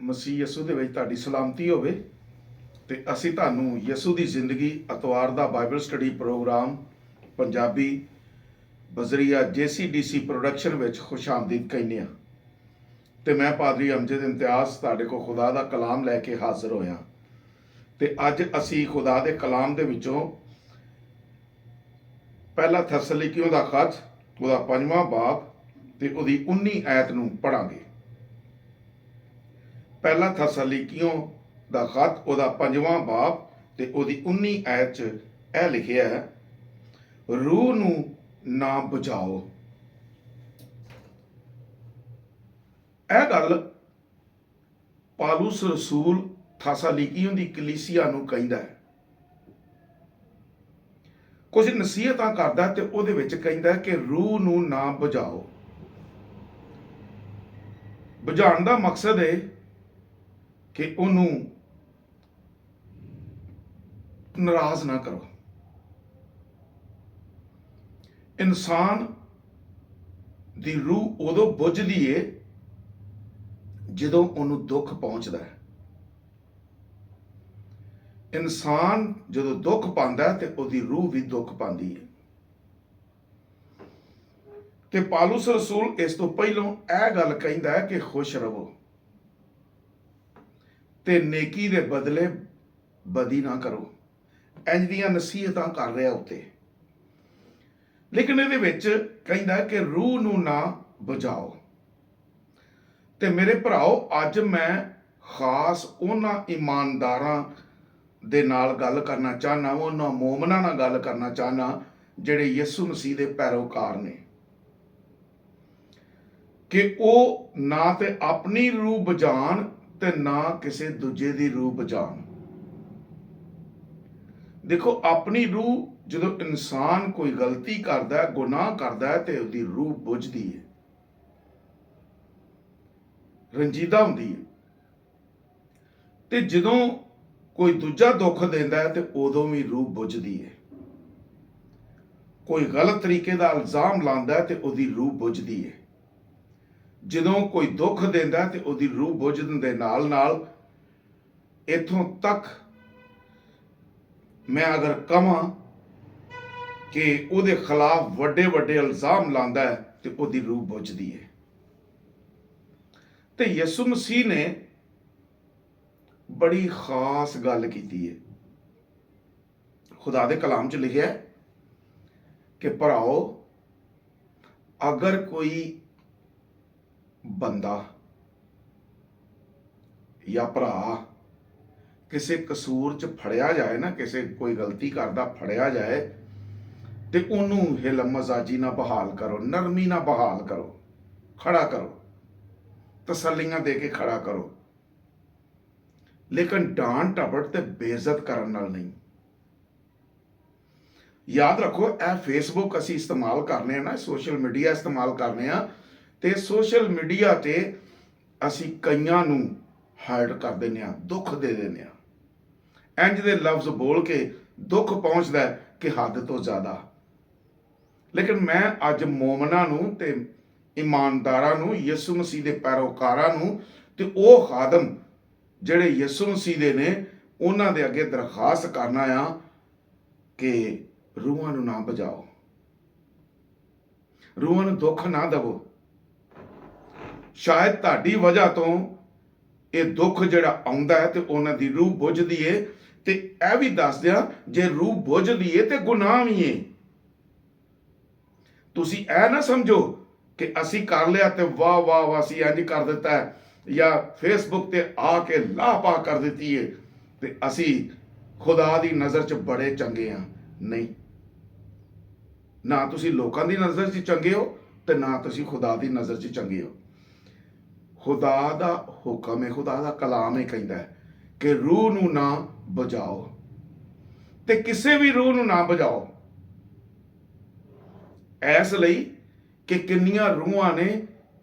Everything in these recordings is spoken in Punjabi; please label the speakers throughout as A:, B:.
A: ਮਸੀਹ ਯਸੂ ਦੇ ਵਿੱਚ ਤੁਹਾਡੀ ਸਲਾਮਤੀ ਹੋਵੇ ਤੇ ਅਸੀਂ ਤੁਹਾਨੂੰ ਯਸੂ ਦੀ ਜ਼ਿੰਦਗੀ ਅਤਵਾਰ ਦਾ ਬਾਈਬਲ ਸਟੱਡੀ ਪ੍ਰੋਗਰਾਮ ਪੰਜਾਬੀ ਬਜ਼ਰੀਆ JCDC ਪ੍ਰੋਡਕਸ਼ਨ ਵਿੱਚ ਖੁਸ਼ਾਮਦੀਦ ਕਹਿੰਦੇ ਹਾਂ। ਤੇ ਮੈਂ ਪਾਦਰੀ ਅਮਜਦ ਇਮਤਿਆਜ਼ ਤੁਹਾਡੇ ਕੋਲ ਖੁਦਾ ਦਾ ਕਲਾਮ ਲੈ ਕੇ ਹਾਜ਼ਰ ਹੋਇਆ। ਤੇ ਅੱਜ ਅਸੀਂ ਖੁਦਾ ਦੇ ਕਲਾਮ ਦੇ ਵਿੱਚੋਂ ਪਹਿਲਾ ਥੈਸਲਨੀਕੀਓਂ ਦਾ ਖਤ ਉਹਦਾ 5ਵਾਂ ਬਾਬ ਤੇ ਉਹਦੀ 19 ਐਤ ਨੂੰ ਪੜਾਂਗੇ। ਪਹਿਲਾ ਥੈਸਲਨੀਕੀਓਂ ਦਾ ਖਤ ਉਹਦਾ 5ਵਾਂ ਬਾਬ ਤੇ ਉਹਦੀ 19 ਐਤ 'ਚ ਇਹ ਲਿਖਿਆ ਹੈ, ਰੂਹ ਨੂੰ ਨਾ ਬੁਝਾਓ। ਇਹ ਗੱਲ ਪਾਲੂਸ ਰਸੂਲ ਥੈਸਲਨੀਕੀਓਂ ਦੀ ਕਲੀਸਿਆ ਨੂੰ ਕਹਿੰਦਾ ਹੈ। ਕੁਝ ਨਸੀਹਤਾਂ ਕਰਦਾ ਤੇ ਉਹਦੇ ਵਿੱਚ ਕਹਿੰਦਾ ਕਿ ਰੂਹ ਨੂੰ ਨਾ ਬੁਝਾਓ। ਬੁਝਾਉਣ ਦਾ ਮਕਸਦ ਹੈ ਕਿ ਉਹਨੂੰ ਨਾਰਾਜ਼ ਨਾ ਕਰੋ। ਇਨਸਾਨ ਦੀ ਰੂਹ ਉਦੋਂ ਬੁਝਦੀ ਏ ਜਦੋਂ ਉਹਨੂੰ ਦੁੱਖ ਪਹੁੰਚਦਾ ਹੈ। ਇਨਸਾਨ ਜਦੋਂ ਦੁੱਖ ਪਾਉਂਦਾ ਤੇ ਉਹਦੀ ਰੂਹ ਵੀ ਦੁੱਖ ਪਾਉਂਦੀ ਹੈ। ਤੇ ਪਾਲੂਸ ਰਸੂਲ ਇਸ ਤੋਂ ਪਹਿਲਾਂ ਇਹ ਗੱਲ ਕਹਿੰਦਾ ਹੈ ਕਿ ਖੁਸ਼ ਰਹੋ ਤੇ ਨੇਕੀ ਦੇ ਬਦਲੇ ਬਦੀ ਨਾ ਕਰੋ। ਇੰਜ ਦੀਆਂ ਨਸੀਹਤਾਂ ਕਰ ਰਿਹਾ ਉੱਤੇ। ਲੇਕਿਨ ਇਹਦੇ ਵਿੱਚ ਕਹਿੰਦਾ ਕਿ ਰੂਹ ਨੂੰ ਨਾ ਬੁਝਾਓ। ਤੇ ਮੇਰੇ ਭਰਾਓ, ਅੱਜ ਮੈਂ ਖਾਸ ਉਹਨਾਂ ਇਮਾਨਦਾਰਾਂ ਦੇ ਨਾਲ ਗੱਲ ਕਰਨਾ ਚਾਹਨਾ, ਉਹਨਾਂ ਮੋਮਨਾਂ ਨਾਲ ਗੱਲ ਕਰਨਾ ਚਾਹਨਾ ਜਿਹੜੇ ਯਿਸੂ ਮਸੀਹ ਦੇ ਪੈਰੋਕਾਰ ਨੇ, ਕਿ ਉਹ ਨਾ ਤੇ ਆਪਣੀ ਰੂਹ ਬੁਝਾਉਣ ਤੇ ਨਾ ਕਿਸੇ ਦੂਜੇ ਦੀ ਰੂਹ ਬੁਝਾਉਣ। ਦੇਖੋ, ਆਪਣੀ ਰੂਹ ਜਦੋਂ ਇਨਸਾਨ ਕੋਈ ਗਲਤੀ ਕਰਦਾ ਹੈ, ਗੁਨਾਹ ਕਰਦਾ ਹੈ, ਤੇ ਉਹਦੀ ਰੂਹ ਬੁਝਦੀ ਹੈ, ਰੰਜੀਦਾ ਹੁੰਦੀ ਹੈ। ਤੇ ਜਦੋਂ ਕੋਈ ਦੂਜਾ ਦੁੱਖ ਦਿੰਦਾ ਹੈ ਤੇ ਉਦੋਂ ਵੀ ਰੂਹ ਬੁਝਦੀ ਹੈ। ਕੋਈ ਗਲਤ ਤਰੀਕੇ ਦਾ ਇਲਜ਼ਾਮ ਲਾਉਂਦਾ ਹੈ ਤੇ ਉਹਦੀ ਰੂਹ ਬੁਝਦੀ ਹੈ। ਜਦੋਂ ਕੋਈ ਦੁੱਖ ਦਿੰਦਾ ਹੈ ਤੇ ਉਹਦੀ ਰੂਹ ਬੁਝਣ ਦੇ ਨਾਲ ਨਾਲ ਇੱਥੋਂ ਤੱਕ ਮੈਂ ਅਗਰ ਕਹਾਂ ਕਿ ਉਹਦੇ ਖਿਲਾਫ ਵੱਡੇ ਵੱਡੇ ਇਲਜ਼ਾਮ ਲਾਉਂਦਾ ਹੈ ਤੇ ਉਹਦੀ ਰੂਹ ਬੁਝਦੀ ਹੈ। ਤੇ ਯਿਸੂ ਮਸੀਹ ਨੇ ਬੜੀ ਖਾਸ ਗੱਲ ਕੀਤੀ ਹੈ। ਖੁਦਾ ਦੇ ਕਲਾਮ 'ਚ ਲਿਖਿਆ ਕਿ ਭਰਾਓ, ਅਗਰ ਕੋਈ ਬੰਦਾ ਜਾਂ ਭਰਾ ਕਿਸੇ ਕਸੂਰ 'ਚ ਫੜਿਆ ਜਾਏ ਨਾ, ਕਿਸੇ ਕੋਈ ਗਲਤੀ ਕਰਦਾ ਫੜਿਆ ਜਾਏ, ਤੇ ਉਹਨੂੰ ਹਿਲਮ ਮਜ਼ਾਜੀ ਨਾਲ ਬਹਾਲ ਕਰੋ, ਨਰਮੀ ਨਾਲ ਬਹਾਲ ਕਰੋ, ਖੜਾ ਕਰੋ, ਤਸੱਲੀਆਂ ਦੇ ਕੇ ਖੜਾ ਕਰੋ। ਲੇਕਿਨ ਡਾਂਟ ਟਪੜ ਤੇ ਬੇਇੱਜ਼ਤ ਕਰਨ ਨਾਲ ਨਹੀਂ। ਯਾਦ ਰੱਖੋ, ਇਹ ਫੇਸਬੁੱਕ ਅਸੀਂ ਇਸਤੇਮਾਲ ਕਰਨੇ ਆ ਨਾ, ਸੋਸ਼ਲ ਮੀਡੀਆ ਇਸਤੇਮਾਲ ਕਰਨੇ ਆ, ਤੇ ਸੋਸ਼ਲ ਮੀਡੀਆ ਤੇ ਅਸੀਂ ਕਈਆਂ ਨੂੰ ਹਰਟ ਕਰ ਦਿੰਦੇ ਆ, ਦੁੱਖ ਦੇ ਦਿੰਦੇ ਆ। ਇੰਜ ਦੇ ਲਫ਼ਜ਼ ਬੋਲ ਕੇ ਦੁੱਖ ਪਹੁੰਚਦਾ ਕਿ ਹੱਦ ਤੋਂ ਜ਼ਿਆਦਾ। ਲੇਕਿਨ ਮੈਂ ਅੱਜ ਮੋਮਨਾਂ ਨੂੰ ਤੇ ਇਮਾਨਦਾਰਾਂ ਨੂੰ, ਯਿਸੂ ਮਸੀਹ ਦੇ ਪੈਰੋਕਾਰਾਂ ਨੂੰ, ਤੇ ਉਹ ਖਾਦਮ ਜਿਹੜੇ ਯਿਸੂ ਮਸੀਹ ਦੇ ਨੇ, ਉਹਨਾਂ ਦੇ ਅੱਗੇ ਦਰਖਾਸਤ ਕਰਨਾ ਆ ਕਿ ਰੂਹਾਂ ਨੂੰ ਨਾ ਬੁਝਾਓ, ਰੂਹਾਂ ਨੂੰ ਦੁੱਖ ਨਾ ਦੇਵੋ। ਸ਼ਾਇਦ ਤੁਹਾਡੀ ਵਜ੍ਹਾ ਤੋਂ ਇਹ ਦੁੱਖ ਜਿਹੜਾ ਆਉਂਦਾ ਹੈ ਤੇ ਉਹਨਾਂ ਦੀ ਰੂਹ ਬੁਝਦੀ ਏ। ਤੇ ਇਹ ਵੀ ਦੱਸ ਦਿਆਂ, ਜੇ ਰੂਹ ਬੁਝਦੀ ਏ ਤੇ ਗੁਨਾਹ ਵੀ ਏ। ਤੁਸੀਂ ਇਹ ਨਾ ਸਮਝੋ ਕਿ ਅਸੀਂ ਕਰ ਲਿਆ ਤੇ ਵਾਹ ਵਾਹ ਵਾਹ ਅਸੀਂ ਇੰਜ ਕਰ ਦਿੱਤਾ ਹੈ, ਜਾਂ ਫੇਸਬੁੱਕ ਤੇ ਆ ਕੇ ਲਾਹ ਪਾ ਕਰ ਦਿੱਤੀ ਹੈ ਤੇ ਅਸੀਂ ਖੁਦਾ ਦੀ ਨਜ਼ਰ 'ਚ ਬੜੇ ਚੰਗੇ ਆ। ਨਹੀਂ, ਨਾ ਤੁਸੀਂ ਲੋਕਾਂ ਦੀ ਨਜ਼ਰ 'ਚ ਚੰਗੇ ਹੋ ਤੇ ਨਾ ਤੁਸੀਂ ਖੁਦਾ ਦੀ ਨਜ਼ਰ 'ਚ ਚੰਗੇ ਹੋ। ਖੁਦਾ ਦਾ ਹੁਕਮ ਹੈ, ਖੁਦਾ ਦਾ ਕਲਾਮ ਇਹ ਕਹਿੰਦਾ ਹੈ ਕਿ ਰੂਹ ਨੂੰ ਨਾ ਬੁਝਾਓ, ਤੇ ਕਿਸੇ ਵੀ ਰੂਹ ਨੂੰ ਨਾ ਬੁਝਾਓ। ਇਸ ਲਈ ਕਿ ਕਿੰਨੀਆਂ ਰੂਹਾਂ ਨੇ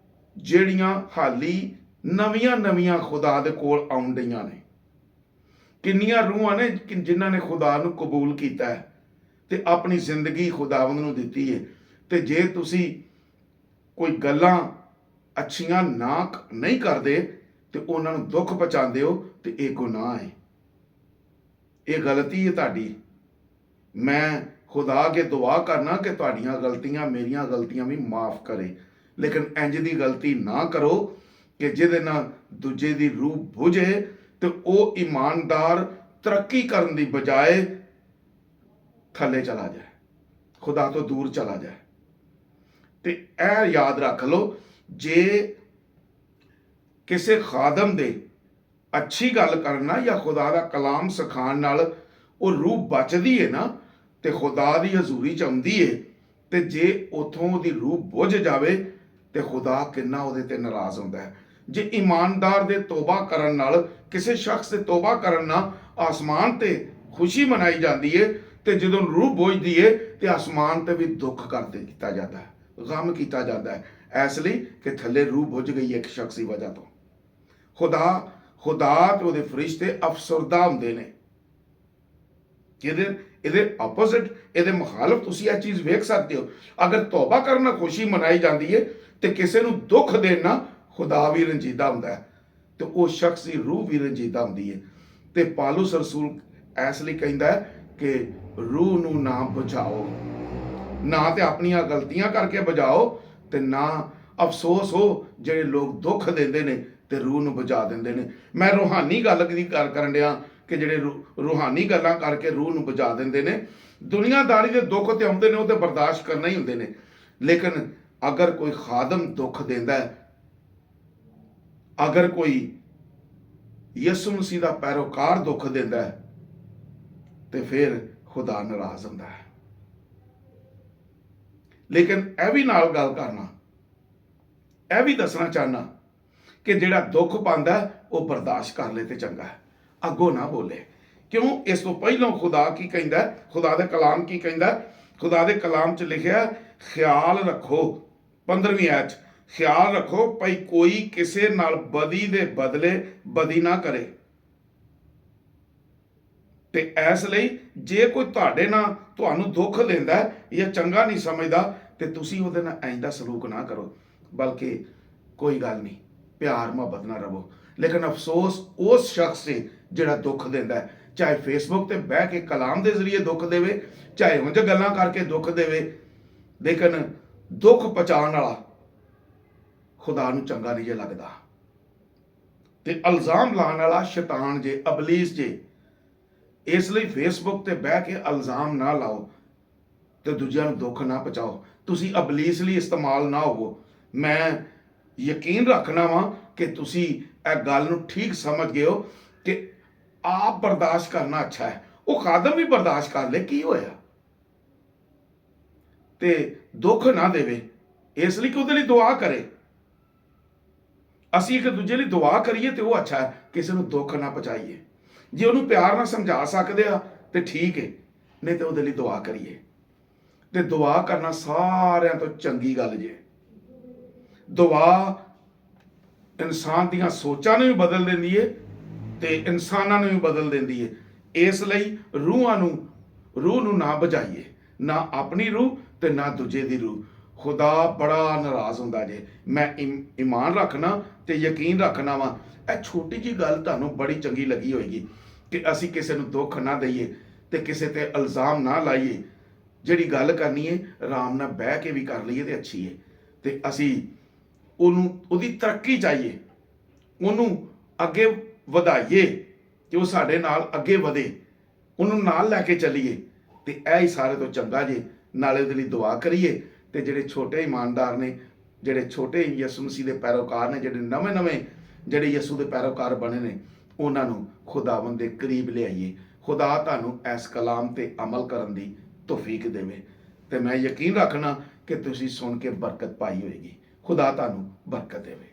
A: ਜਿਹੜੀਆਂ ਹਾਲੀ ਨਵੀਆਂ ਖੁਦਾ ਦੇ ਕੋਲ ਆਉਣ ਡਈਆਂ ਨੇ। ਕਿੰਨੀਆਂ ਰੂਹਾਂ ਨੇ ਜਿਨ੍ਹਾਂ ਨੇ ਖੁਦਾ ਨੂੰ ਕਬੂਲ ਕੀਤਾ ਹੈ ਤੇ ਆਪਣੀ ਜ਼ਿੰਦਗੀ ਖੁਦਾਵੰਦ ਨੂੰ ਦਿੱਤੀ ਹੈ। ਤੇ ਜੇ ਤੁਸੀਂ ਕੋਈ ਗੱਲਾਂ ਅੱਛੀਆਂ ਨਾ ਨਹੀਂ ਕਰਦੇ ਤੇ ਉਹਨਾਂ ਨੂੰ ਦੁੱਖ ਪਹੁੰਚਾਉਂਦੇ ਹੋ ਤੇ ਇਹ ਗੁਨਾਹ ਹੈ, ਇਹ ਗਲਤੀ ਹੈ ਤੁਹਾਡੀ। ਮੈਂ ਖੁਦਾ ਅੱਗੇ ਦੁਆ ਕਰਨਾ ਕਿ ਤੁਹਾਡੀਆਂ ਗਲਤੀਆਂ, ਮੇਰੀਆਂ ਗਲਤੀਆਂ ਵੀ ਮਾਫ ਕਰੇ, ਲੇਕਿਨ ਇੰਜ ਦੀ ਗਲਤੀ ਨਾ ਕਰੋ ਕਿ ਜਿਹਦੇ ਨਾਲ ਦੂਜੇ ਦੀ ਰੂਹ ਬੁਝੇ ਤੇ ਉਹ ਇਮਾਨਦਾਰ ਤਰੱਕੀ ਕਰਨ ਦੀ ਬਜਾਏ ਥੱਲੇ ਚਲਾ ਜਾਏ, ਖੁਦਾ ਤੋਂ ਦੂਰ ਚਲਾ ਜਾਏ। ਤੇ ਇਹ ਯਾਦ ਰੱਖ ਲਓ, ਜੇ ਕਿਸੇ ਖਾਦਮ ਦੇ ਅੱਛੀ ਗੱਲ ਕਰਨਾ ਜਾਂ ਖੁਦਾ ਦਾ ਕਲਾਮ ਸਿਖਾਉਣ ਨਾਲ ਉਹ ਰੂਹ ਬਚਦੀ ਹੈ ਨਾ, ਤੇ ਖੁਦਾ ਦੀ ਹਜ਼ੂਰੀ ਚ ਆਉਂਦੀ ਹੈ, ਤੇ ਜੇ ਉਥੋਂ ਉਹਦੀ ਰੂਹ ਬੁਝ ਜਾਵੇ ਤੇ ਖੁਦਾ ਕਿੰਨਾ ਉਹਦੇ ਤੇ ਨਾਰਾਜ਼ ਹੁੰਦਾ ਹੈ। ਜੇ ਇਮਾਨਦਾਰ ਦੇ ਤੋਬਾ ਕਰਨ ਨਾਲ, ਕਿਸੇ ਸ਼ਖਸ ਦੇ ਤੋਬਾ ਕਰਨ ਨਾਲ ਆਸਮਾਨ ਤੇ ਖੁਸ਼ੀ ਮਨਾਈ ਜਾਂਦੀ ਹੈ, ਤੇ ਜਦੋਂ ਰੂਹ ਬੁਝਦੀ ਹੈ ਤੇ ਆਸਮਾਨ ਤੇ ਵੀ ਦੁੱਖ ਕਰਦੇ ਕੀਤਾ ਜਾਂਦਾ ਹੈ, ਗਮ ਕੀਤਾ ਜਾਂਦਾ ਹੈ, ਇਸ ਲਈ ਕਿ ਥੱਲੇ ਰੂਹ ਬੁਝ ਗਈ ਹੈ ਇੱਕ ਸ਼ਖਸ ਦੀ ਵਜ੍ਹਾ ਤੋਂ। ਖੁਦਾ ਤੇ ਉਹਦੇ ਫਰਿਸ਼ਤੇ ਅਫਸਰਦਾ ਹੁੰਦੇ ਨੇ। ਇਹਦੇ ਆਪੋਜ਼ਿਟ, ਇਹਦੇ ਮੁਖਾਲਫ ਤੁਸੀਂ ਇਹ ਚੀਜ਼ ਵੇਖ ਸਕਦੇ ਹੋ। ਅਗਰ ਤੌਬਾ ਕਰਨ ਨਾਲ ਖੁਸ਼ੀ ਮਨਾਈ ਜਾਂਦੀ ਹੈ ਤੇ ਕਿਸੇ ਨੂੰ ਦੁੱਖ ਦੇਣਾ ਖੁਦਾ ਵੀ ਰੰਜੀਦਾ ਹੁੰਦਾ ਹੈ, ਤੇ ਉਹ ਸ਼ਖਸ ਦੀ ਰੂਹ ਵੀ ਰੰਜੀਦਾ ਹੁੰਦੀ ਹੈ। ਤੇ ਪਾਲੂਸ ਰਸੂਲ ਇਸ ਲਈ ਕਹਿੰਦਾ ਹੈ ਕਿ ਰੂਹ ਨੂੰ ਨਾ ਬੁਝਾਓ, ਨਾ ਤੇ ਆਪਣੀਆਂ ਗਲਤੀਆਂ ਕਰਕੇ ਬੁਝਾਓ, ਤੇ ਨਾ ਅਫਸੋਸ ਹੋ ਜਿਹੜੇ ਲੋਕ ਦੁੱਖ ਦਿੰਦੇ ਨੇ ਤੇ ਰੂਹ ਨੂੰ ਬੁਝਾ ਦਿੰਦੇ ਨੇ। ਮੈਂ ਰੂਹਾਨੀ ਗੱਲ ਦੀ ਗੱਲ ਕਰਨ ਡਿਆ ਕਿ ਜਿਹੜੇ ਰੂਹਾਨੀ ਗੱਲਾਂ ਕਰਕੇ ਰੂਹ ਨੂੰ ਬੁਝਾ ਦਿੰਦੇ ਨੇ। ਦੁਨੀਆਦਾਰੀ ਦੇ ਦੁੱਖ ਤੇ ਆਉਂਦੇ ਨੇ, ਉਹ ਤੇ ਬਰਦਾਸ਼ਤ ਕਰਨਾ ਹੀ ਹੁੰਦੇ ਨੇ, ਲੇਕਿਨ ਅਗਰ ਕੋਈ ਖਾਦਮ ਦੁੱਖ ਦਿੰਦਾ ਹੈ, ਅਗਰ ਕੋਈ ਯਿਸੂ ਮਸੀਹ ਦਾ ਪੈਰੋਕਾਰ ਦੁੱਖ ਦਿੰਦਾ ਹੈ, ਤੇ ਫਿਰ ਖੁਦਾ ਨਾਰਾਜ਼ ਹੁੰਦਾ ਹੈ। ਲੇਕਿਨ ਇਹ ਵੀ ਨਾਲ ਗੱਲ ਕਰਨਾ, ਇਹ ਵੀ ਦੱਸਣਾ ਚਾਹਨਾ ਕਿ ਜਿਹੜਾ ਦੁੱਖ ਪਾਉਂਦਾ ਉਹ ਬਰਦਾਸ਼ਤ ਕਰ ਲੈ ਤੇ ਚੰਗਾ ਹੈ, ਅੱਗੋਂ ਨਾ ਬੋਲੇ। ਕਿਉਂ? ਇਸ ਤੋਂ ਪਹਿਲਾਂ ਖੁਦਾ ਕੀ ਕਹਿੰਦਾ, ਖੁਦਾ ਦੇ ਕਲਾਮ ਕੀ ਕਹਿੰਦਾ? ਖੁਦਾ ਦੇ ਕਲਾਮ 'ਚ ਲਿਖਿਆ, ਖਿਆਲ ਰੱਖੋ, 15ਵੀਂ ਆਇਤ 'ਚ, ਖਿਆਲ ਰੱਖੋ ਭਈ ਕੋਈ ਕਿਸੇ ਨਾਲ ਬਦੀ ਦੇ ਬਦਲੇ ਬਦੀ ਨਾ ਕਰੇ। ਤੇ ਇਸ ਲਈ ਜੇ ਕੋਈ ਤੁਹਾਡੇ ਨਾਲ ਤੁਹਾਨੂੰ ਦੁੱਖ ਦਿੰਦਾ ਜਾਂ ਚੰਗਾ ਨਹੀਂ ਸਮਝਦਾ, ਤੇ ਤੁਸੀਂ ਉਹਦੇ ਨਾਲ ਇੰਝ ਦਾ ਸਲੂਕ ਨਾ ਕਰੋ, ਬਲਕਿ ਕੋਈ ਗੱਲ ਨਹੀਂ, ਪਿਆਰ ਮੁਹੱਬਤ ਨਾਲ ਰਹੋ। ਲੇਕਿਨ ਅਫਸੋਸ ਉਸ ਸ਼ਖਸ ਤੇ ਜਿਹੜਾ ਦੁੱਖ ਦਿੰਦਾ ਹੈ, ਚਾਹੇ ਫੇਸਬੁੱਕ ਤੇ ਬਹਿ ਕੇ ਕਲਾਮ ਦੇ ਜ਼ਰੀਏ ਦੁੱਖ ਦੇਵੇ, ਚਾਹੇ ਉਂਝ ਗੱਲਾਂ ਕਰਕੇ ਦੁੱਖ ਦੇਵੇ, ਲੇਕਿਨ ਦੁੱਖ ਪਹੁੰਚਾਉਣ ਵਾਲਾ ਖੁਦਾ ਨੂੰ ਚੰਗਾ ਨਹੀਂ ਜੇ ਲੱਗਦਾ। ਤੇ ਇਲਜ਼ਾਮ ਲਾਉਣ ਵਾਲਾ ਸ਼ੈਤਾਨ ਜੇ, ਅਬਲੀਸ ਜੇ। ਇਸ ਲਈ ਫੇਸਬੁੱਕ ਤੇ ਬਹਿ ਕੇ ਇਲਜ਼ਾਮ ਨਾ ਲਾਓ ਤੇ ਦੂਜਿਆਂ ਨੂੰ ਦੁੱਖ ਨਾ ਪਹੁੰਚਾਓ। ਤੁਸੀਂ ਅਬਲੀਸ ਲਈ ਇਸਤੇਮਾਲ ਨਾ ਹੋਵੋ। ਮੈਂ ਯਕੀਨ ਰੱਖਣਾ ਵਾਂ ਕਿ ਤੁਸੀਂ ਇਹ ਗੱਲ ਨੂੰ ਠੀਕ ਸਮਝ ਗਏ ਹੋ ਕਿ ਆਪ ਬਰਦਾਸ਼ਤ ਕਰਨਾ ਅੱਛਾ ਹੈ। ਉਹ ਖਾਦਮ ਵੀ ਬਰਦਾਸ਼ਤ ਕਰ ਲੈ, ਕੀ ਹੋਇਆ? ਤੇ ਦੁੱਖ ਨਾ ਦੇਵੇ, ਇਸ ਲਈ ਕਿ ਉਹਦੇ ਲਈ ਦੁਆ ਕਰੇ। ਅਸੀਂ ਇੱਕ ਦੂਜੇ ਲਈ ਦੁਆ ਕਰੀਏ ਤੇ ਉਹ ਅੱਛਾ ਹੈ, ਕਿਸੇ ਨੂੰ ਦੁੱਖ ਨਾ ਪਹੁੰਚਾਈਏ। ਜੇ ਉਹਨੂੰ ਪਿਆਰ ਨਾਲ ਸਮਝਾ ਸਕਦੇ ਆ ਤੇ ਠੀਕ ਹੈ, ਨਹੀਂ ਤੇ ਉਹਦੇ ਲਈ ਦੁਆ ਕਰੀਏ। ਤੇ ਦੁਆ ਕਰਨਾ ਸਾਰਿਆਂ ਤੋਂ ਚੰਗੀ ਗੱਲ ਜੇ। ਦੁਆ ਇਨਸਾਨ ਦੀਆਂ ਸੋਚਾਂ ਨੂੰ ਵੀ ਬਦਲ ਦਿੰਦੀ ਹੈ ਤੇ ਇਨਸਾਨਾਂ ਨੂੰ ਵੀ ਬਦਲ ਦਿੰਦੀ ਹੈ। ਇਸ ਲਈ ਰੂਹ ਨੂੰ ਨਾ ਬੁਝਾਈਏ, ਨਾ ਆਪਣੀ ਰੂਹ ਤੇ ਨਾ ਦੂਜੇ ਦੀ ਰੂਹ। ਖੁਦਾ ਬੜਾ ਨਾਰਾਜ਼ ਹੁੰਦਾ ਜੇ। ਮੈਂ ਈਮਾਨ ਰੱਖਣਾ ਤੇ ਯਕੀਨ ਰੱਖਣਾ ਵਾ, ਇਹ ਛੋਟੀ ਜੀ ਗੱਲ ਤੁਹਾਨੂੰ ਬੜੀ ਚੰਗੀ ਲੱਗੀ ਹੋਏਗੀ ਕਿ ਅਸੀਂ ਕਿਸੇ ਨੂੰ ਦੁੱਖ ਨਾ ਦਈਏ ਤੇ ਕਿਸੇ ਤੇ ਇਲਜ਼ਾਮ ਨਾ ਲਾਈਏ। ਜਿਹੜੀ ਗੱਲ ਕਰਨੀ ਹੈ ਆਰਾਮ ਨਾਲ ਬਹਿ ਕੇ ਵੀ ਕਰ ਲਈਏ ਤੇ ਅੱਛੀ ਹੈ। ਤੇ ਅਸੀਂ ਉਹਦੀ ਤਰੱਕੀ ਚਾਹੀਏ, ਉਹਨੂੰ ਅੱਗੇ ਵਧਾਈਏ ਕਿ ਉਹ ਸਾਡੇ ਨਾਲ ਅੱਗੇ ਵਧੇ, ਉਹਨੂੰ ਨਾਲ ਲੈ ਕੇ ਚੱਲੀਏ। ਤੇ ਇਹ ਹੀ ਸਾਰੇ ਤੋਂ ਚੰਗਾ ਜੇ। ਨਾਲੇ ਉਹਦੇ ਲਈ ਦੁਆ ਕਰੀਏ। ਤੇ ਜਿਹੜੇ ਛੋਟੇ ਇਮਾਨਦਾਰ ਨੇ, ਜਿਹੜੇ ਛੋਟੇ ਯਿਸੂ ਮਸੀਹ ਦੇ ਪੈਰੋਕਾਰ ਨੇ, ਜਿਹੜੇ ਨਵੇਂ ਜਿਹੜੇ ਯਿਸੂ ਦੇ ਪੈਰੋਕਾਰ ਬਣੇ ਨੇ, ਉਹਨਾਂ ਨੂੰ ਖੁਦਾਵੰਦ ਦੇ ਕਰੀਬ ਲਿਆਈਏ। ਖੁਦਾ ਤੁਹਾਨੂੰ ਇਸ ਕਲਾਮ ਤੇ ਅਮਲ ਕਰਨ ਦੀ ਤੌਫੀਕ ਦੇਵੇ। ਤੇ ਮੈਂ ਯਕੀਨ ਰੱਖਣਾ ਕਿ ਤੁਸੀਂ ਸੁਣ ਕੇ ਬਰਕਤ ਪਾਈ ਹੋਏਗੀ। ਖੁਦਾ ਤੁਹਾਨੂੰ ਬਰਕਤ ਦੇਵੇ।